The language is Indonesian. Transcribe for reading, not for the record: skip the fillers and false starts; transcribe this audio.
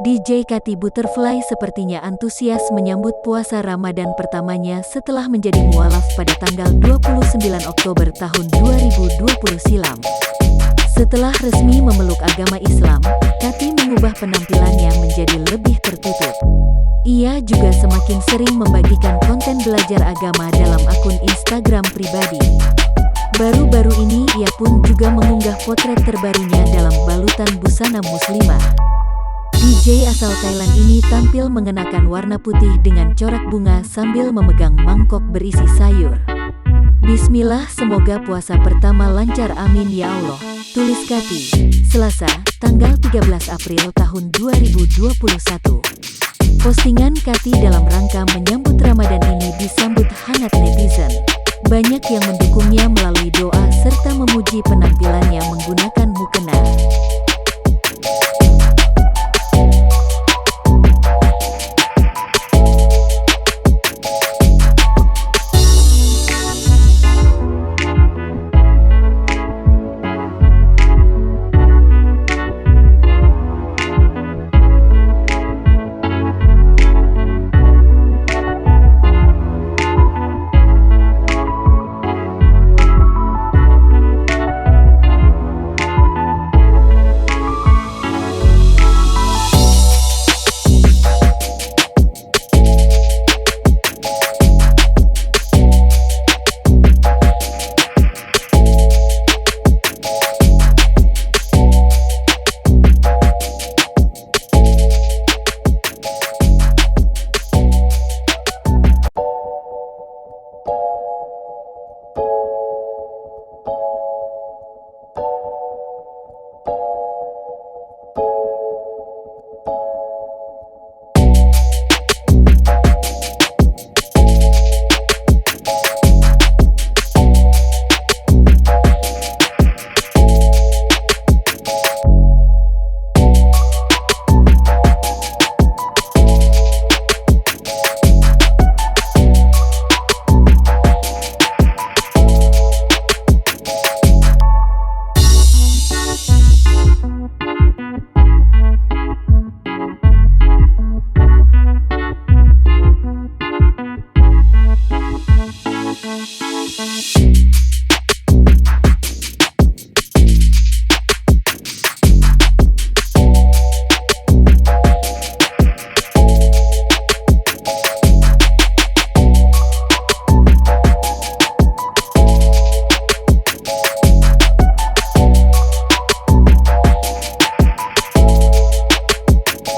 DJ Kati Butterfly sepertinya antusias menyambut puasa Ramadan pertamanya setelah menjadi mualaf pada tanggal 29 Oktober tahun 2020 silam. Setelah resmi memeluk agama Islam, Kati mengubah penampilannya menjadi lebih tertutup. Ia juga semakin sering membagikan konten belajar agama dalam akun Instagram pribadi. Baru-baru ini ia pun juga mengunggah potret terbarunya dalam balutan busana muslimah. DJ asal Thailand ini tampil mengenakan warna putih dengan corak bunga sambil memegang mangkok berisi sayur. Bismillah, semoga puasa pertama lancar, amin ya Allah, tulis Kati. Selasa, tanggal 13 April tahun 2021. Postingan Kati dalam rangka menyambut Ramadan ini disambut hangat netizen. Banyak yang mendukungnya melalui doa serta memuji penampilannya menggunakan